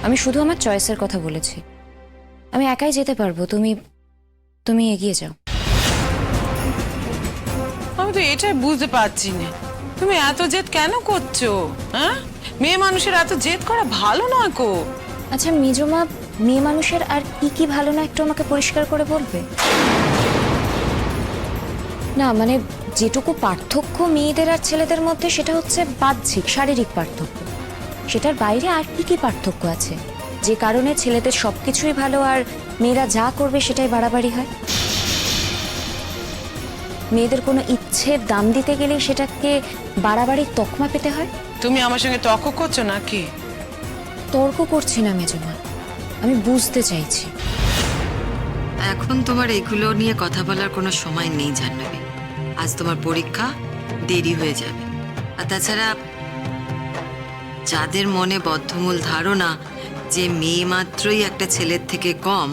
আমি শুধু আমার চয়েসের কথা বলেছি। আমি একাই যেতে পারবো, তুমি তুমি এগিয়ে যাও। আমি তো এটাই বুঝতে পারছি না, তুমি এত জেদ কেন করছো? হ্যাঁ, মেয়ে মানুষের এত জেদ করা ভালো নয় কো। আচ্ছা মেজমা, মেয়ে মানুষের আর কি কি ভালো না একটু আমাকে পরিষ্কার করে বলবে? না মানে যেটুকু পার্থক্য মেয়েদের আর ছেলেদের মধ্যে সেটা হচ্ছে বাহ্যিক শারীরিক পার্থক্য। সেটার বাইরে আর কি কি পার্থক্য আছে যে কারণে ছেলেদের সবকিছুই ভালো আর মেয়েরা যা করবে সেটাই বাড়াবাড়ি হয়? মেয়েদের কোনো ইচ্ছের দাম দিতে গেলে সেটাকে বাড়াবাড়ির তকমা পেতে হয়। তুমি আমার সঙ্গে তর্ক করছো নাকি? তর্ক করছি না মেজমা, আমি বুঝতে চাইছি। এখন তোমার এগুলো নিয়ে কথা বলার কোনো সময় নেই জাহ্নবী। আজ তোমার পরীক্ষা, দেরি হয়ে যাবে। আর তাছাড়া যাদের মনে বদ্ধমূল ধারণা যে মেয়ে মাত্রই একটা ছেলের থেকে কম,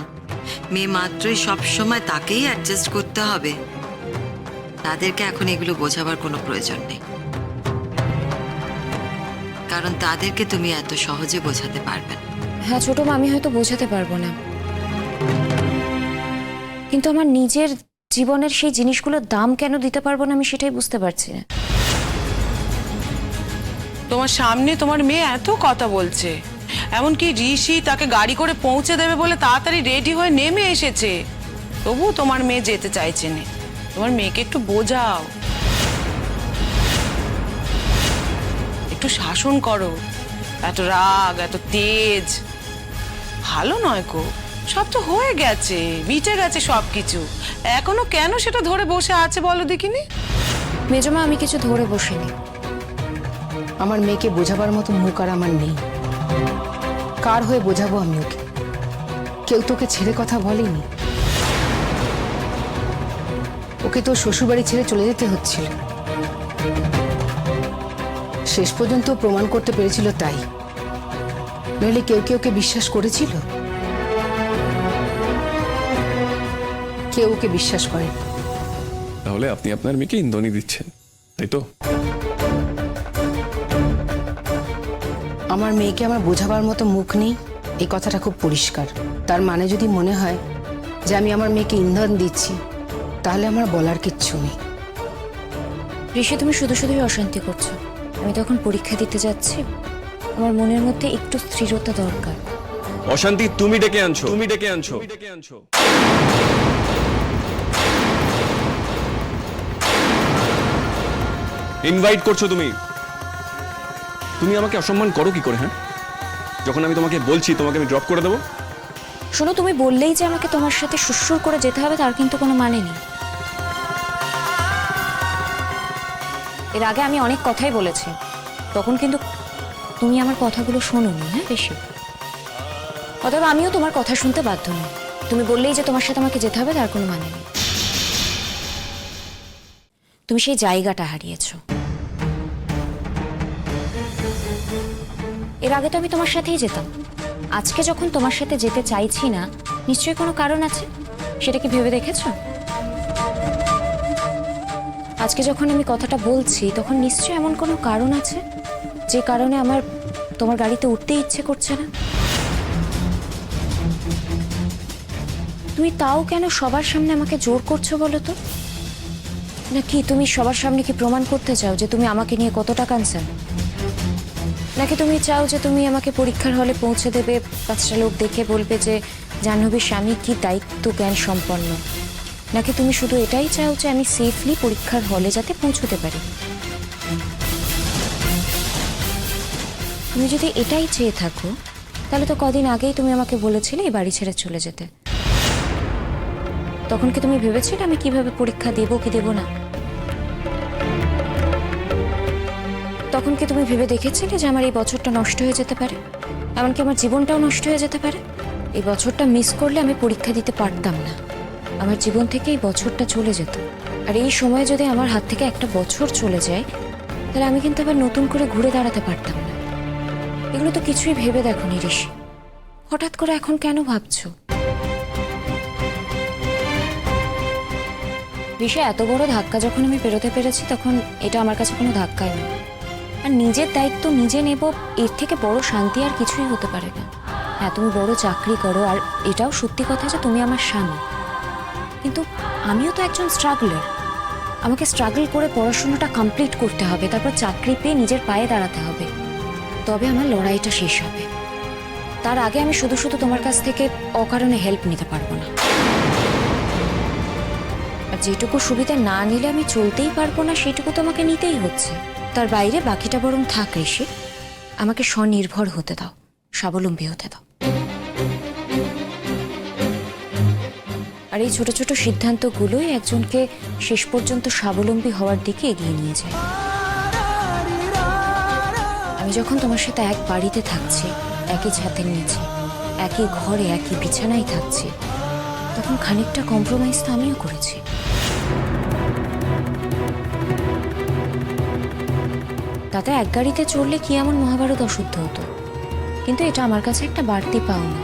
মেয়ে মাত্রই সবসময় তাকেই অ্যাডজাস্ট করতে হবে, তাদেরকে এখন এগুলো বোঝাবার কোনো প্রয়োজন নেই। কারণ তাদেরকে তুমি এত সহজে বোঝাতে পারবে না। হ্যাঁ ছোট মা, আমি হয়তো বোঝাতে পারবো না, কিন্তু আমার নিজের জীবনের সেই জিনিসগুলোর দাম কেন দিতে পারবো না আমি সেটাই বুঝতে পারছি না। তোমার সামনে তোমার মেয়ে এত কথা বলছে, এমনকি ঋষি তাকে গাড়ি করে পৌঁছে দেবে বলে তাড়াতাড়ি রেডি হয়ে নেমে এসেছে, তবু তোমার মেয়ে যেতে চাইছে না। তোমার মেয়েকে একটু বোঝাও, একটু শাসন করো। এত রাগ, এত তেজ ভালো নয় কো। সব তো হয়ে গেছে, মিটে গেছে সবকিছু, এখনো কেন সেটা ধরে বসে আছে বলো দেখিনি? মেজমা আমি কিছু ধরে বসিনি। আমার মেয়েকে বোঝাবার মতো মুখ আর আমার নেই। কার হয়ে বোঝাবো আমি ওকে? কেউ তোকে ছেড়ে কথা বলেনি। ওকে তো শ্বশুরবাড়ি ছেড়ে চলে যেতে হচ্ছিল, শেষ পর্যন্ত প্রমাণ করতে পেরেছিল তাই। নইলে কেউ কেউ ওকে বিশ্বাস করেছিল? কেউ ওকে বিশ্বাস করে। তাহলে আপনি আপনার মেয়েকে ইন্ধনই দিচ্ছেন, তাই তো? আমার মেয়েকে আমার বোঝাবার মতো মুখ নেই, এই কথাটা খুব পরিষ্কার। তার মানে যদি মনে হয় যে আমি আমার মেয়েকে ইন্ধন দিচ্ছি, তাহলে আমার বলার কিচ্ছু নেই। ঋষি তুমি শুধু শুধুই অশান্তি করছো। আমি তখন পরীক্ষা দিতে যাচ্ছি, আমার মনের মধ্যে একটু স্থিরতা দরকার। অশান্তি তুমি ডেকে আনছো, তুমি ডেকে আনছো। ইনভাইট করছো তুমি। তুমি আমাকে অসম্মান করো কি করে? হ্যাঁ, যখন আমি তোমাকে বলছি তোমাকে আমি ড্রপ করে দেবো। শোনো, তুমি বললেই যে আমাকে তোমার সাথে সুরসুর করে যেতে হবে তার কিন্তু কোনো মানে নেই। এর আগে আমি অনেক কথাই বলেছি, তখন কিন্তু তুমি আমার কথাগুলো শোনোনি। হ্যাঁ বেশি, অতএব আমিও তোমার কথা শুনতে বাধ্য নই। তুমি বললেই যে তোমার সাথে আমাকে যেতে হবে তার কোনো মানে নেই। তুমি সেই জায়গাটা হারিয়েছো। এর আগে তো আমি তোমার সাথেই যেতাম, আজকে যখন তোমার সাথে যেতে চাইছি না নিশ্চয়ই কোনো কারণ আছে, সেটা কি ভেবে দেখেছো? আজকে যখন আমি কথাটা বলছি তখন নিশ্চয়ই এমন কোনো কারণ আছে যে কারণে আমার তোমার গাড়িতে উঠতে ইচ্ছে করছে না। তুমি তাও কেন সবার সামনে আমাকে জোর করছো বলো তো? নাকি তুমি সবার সামনে কি প্রমাণ করতে চাও যে তুমি আমাকে নিয়ে কতটা কনসার্ন? নাকি তুমি চাও যে তুমি আমাকে পরীক্ষার হলে পৌঁছে দেবে, 5টা লোক দেখে বলবে যে জাহ্নবীর স্বামী কি দায়িত্ব জ্ঞান সম্পন্ন? নাকি তুমি শুধু এটাই চাও যে আমি সেফলি পরীক্ষার হলে যাতে পৌঁছতে পারি? তুমি যদি এটাই চেয়ে থাকো তাহলে তো কদিন আগেই তুমি আমাকে বলেছিলে এই বাড়ি ছেড়ে চলে যেতে। তখন কি তুমি ভেবেছিলে আমি কিভাবে পরীক্ষা দেবো কি দেবো না? তখন কি তুমি ভেবে দেখেছিলে যে আমার এই বছরটা নষ্ট হয়ে যেতে পারে, এমনকি আমার জীবনটাও নষ্ট হয়ে যেতে পারে? এই বছরটা মিস করলে আমি পরীক্ষা দিতে পারতাম না, আমার জীবন থেকে এই বছরটা চলে যেত। আর এই সময় যদি আমার হাত থেকে একটা বছর চলে যায় তাহলে আমি কিন্তু আবার নতুন করে ঘুরে দাঁড়াতে পারতাম না। এগুলো তো কিছুই ভেবে দেখোনি ঋষি, হঠাৎ করে এখন কেন ভাবছো? ঋষি, এত বড় ধাক্কা যখন আমি পেরোতে পেরেছি তখন এটা আমার কাছে কোনো ধাক্কাই নয়। আর নিজের দায়িত্ব নিজে নেব, এর থেকে বড় শান্তি আর কিছুই হতে পারে না। হ্যাঁ তুমি বড় চাকরি করো, আর এটাও সত্যি কথা যে তুমি আমার স্বামী, কিন্তু আমিও তো একজন স্ট্রাগলার। আমাকে স্ট্রাগল করে পড়াশোনাটা কমপ্লিট করতে হবে, তারপর চাকরি পেয়ে নিজের পায়ে দাঁড়াতে হবে, তবে আমার লড়াইটা শেষ হবে। তার আগে আমি শুধু শুধু তোমার কাছ থেকে অকারণে হেল্প নিতে পারবো না। আর যেটুকু সুবিধা না নিলে আমি চলতেই পারবো না, সেটুকু তোমাকে নিতেই হচ্ছে। তার বাইরে বাকিটা বরং থাক ঋষি, আমাকে স্বনির্ভর হতে দাও, স্বাবলম্বী হতে দাও। আর এই ছোট ছোট সিদ্ধান্তগুলোই একজনকে শেষ পর্যন্ত স্বাবলম্বী হওয়ার দিকে এগিয়ে নিয়ে যায়। আমি যখন তোমার সাথে এক বাড়িতে থাকছি, একই ছাদের নিচে, একই ঘরে, একই বিছানায় থাকছি, তখন খানিকটা কম্প্রোমাইজ তো আমিও করেছি। তাতে এক গাড়িতে চড়লে কি এমন মহাভারত অশুদ্ধ হতো, কিন্তু এটা আমার কাছে একটা বাড়তি পাওনা।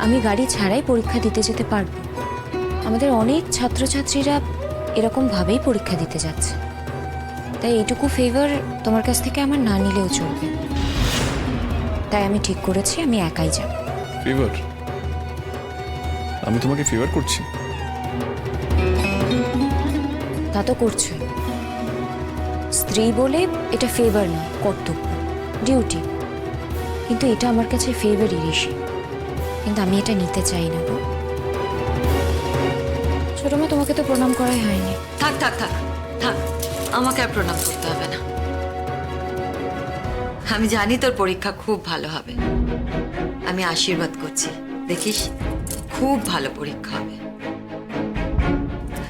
আমি গাড়ি ছাড়াই পরীক্ষা দিতে যেতে পারবো। আমাদের অনেক ছাত্রছাত্রীরা এরকম ভাবেই পরীক্ষা দিতে যাচ্ছে, তাই এইটুকু ফেভার তোমার কাছ থেকে আমার না নিলেও চলবে। তাই আমি ঠিক করেছি আমি একাই যাব। ফেভার? আমি তোমাকে ফেভার করছি? তা তো করছোই। স্ত্রী বলে এটা ফেভার না, কর্তব্য, ডিউটি। কিন্তু এটা আমার কাছে ফেভারই ঋষি, কিন্তু আমি এটা নিতে চাই না গো। ছোট মা, তোমাকে তো প্রণাম করাই হয়নি। থাক থাক থাক থাক, আমাকে আর প্রণাম করতে হবে না। আমি জানি তোর পরীক্ষা খুব ভালো হবে। আমি আশীর্বাদ করছি, দেখিস খুব ভালো পরীক্ষা হবে।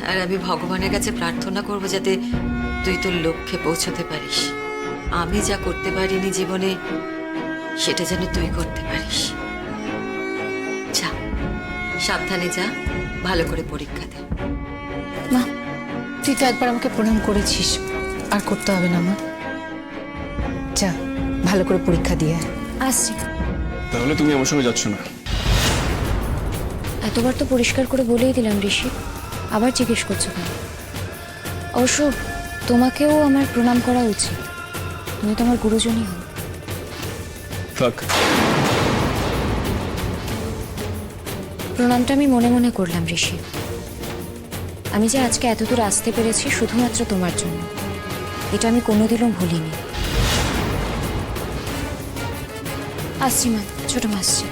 আর আমি ভগবানের কাছে প্রার্থনা করব যাতে তুই তোর লক্ষ্যে পৌঁছতে পারিস। আমি যা করতে পারিনি জীবনে, সেটা যেন তুই করতে পারিস। যা, সাবধানে যা, ভালো করে পরীক্ষা দে। মা, তুই তো একবার আমাকে প্রণাম করেছিস, আর করতে হবে না মা। যা, ভালো করে পরীক্ষা দিয়ে আয়। আসছি। তাহলে তুমি আমার সঙ্গে যাচ্ছ না? এতবার তো পরিষ্কার করে বলেই দিলাম ঋষি, আবার জিজ্ঞেস করছো কেন? অবশ্য তোমাকেও আমার প্রণাম করা উচিত, তুমি তো আমার গুরুজনই হও। থাক। প্রণামটা আমি মনে মনে করলাম ঋষি। আমি যে আজকে এতদূর আসতে পেরেছি শুধুমাত্র তোমার জন্য, এটা আমি কোনোদিনও ভুলিনি। আসছি মা, ছোট মা আসছি।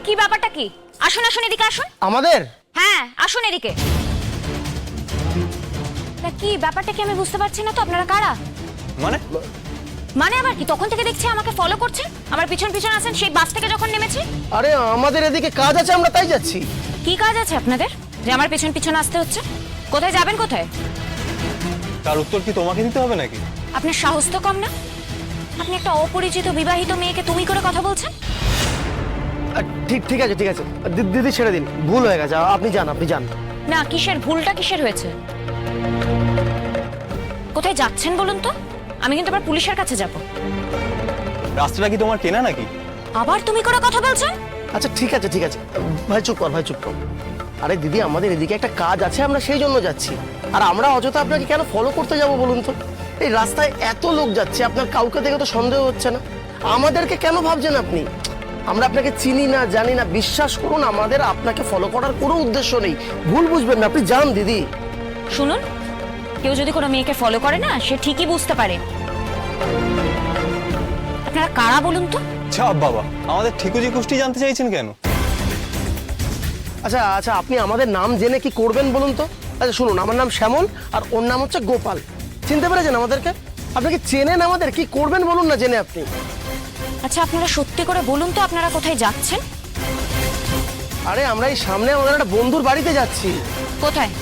কি ব্যাপারটা কি? আসুন আসুন, এদিকে আসুন। আমাদের? হ্যাঁ আসুন এদিকে। না কি ব্যাপারটা কি আমি বুঝতে পারছি না তো, আপনারা কারা? মানে আবার কি? তখন থেকে দেখছি আমাকে ফলো করছেন, আমার পিছন পিছন আছেন সেই বাস থেকে যখন নেমেছি। আরে আমাদের এদিকে কাজ আছে, আমরা তাই যাচ্ছি। কি কাজ আছে আপনাদের যে আমার পিছন পিছন আসতে হচ্ছে? কোথায় যাবেন কোথায়? তার উত্তর কি তোমাকে দিতে হবে নাকি? আপনার সাহস তো কম না? আপনি একটা অপরিচিত বিবাহিত মেয়েকে তুমি করে কথা বলছেন। ঠিক আছে ঠিক আছে, দিদি ছেড়ে দিন, ভুল হয়ে গেছে, আপনি যান আপনি যান। না কিসের ভুলটা কিসের হয়েছে? কোথায় যাচ্ছেন বলুন তো? আমি কিন্তু আবার পুলিশের কাছে যাব। রাস্তাটা কি তোমার কেনা নাকি? আবার তুমি করে কথা বলছেন? আচ্ছা ঠিক আছে ঠিক আছে, ভাই চুপ কর, ভাই চুপ কর। আরে দিদি, আমাদের এদিকে একটা কাজ আছে, আমরা সেই জন্য যাচ্ছি। আর আমরা অযথা আপনাকে কেন ফলো করতে যাব বলুন তো? এই রাস্তায় এত লোক যাচ্ছে, আপনার কাউকে দেখে তো সন্দেহ হচ্ছে না? আমাদেরকে কেন ভাবছেন আপনি? আমরা আপনাকে চিনি না, জানি না, বিশ্বাস করুন, আমাদের আপনাকে ফলো করার কোনো উদ্দেশ্য নেই। ভুল বুঝবেন না, আপনি যান দিদি। শুনুন, কেউ যদি কোনো মেয়েকে ফলো করে না, সে ঠিকই বুঝতে পারে। আপনারা কারা বলুন তো? চাপ বাবা, আমাদের ঠিকুজি কুষ্টি জানতে চাইছেন কেন? আচ্ছা আচ্ছা, আপনি আমাদের নাম জেনে কি করবেন বলুন তো? আচ্ছা শুনুন, আমার নাম শ্যামল আর ওর নাম হচ্ছে গোপাল। চিনতে পেরেছেন আমাদেরকে? আপনাকে চেনেন আমাদের, কি করবেন বলুন না জেনে আপনি? আচ্ছা আপনারা সত্যি করে বলুন তো, আপনারা কোথায় যাচ্ছেন? আরে আমরা এই সামনে আমাদের একটা বন্ধুর বাড়িতে যাচ্ছি। কোথায়?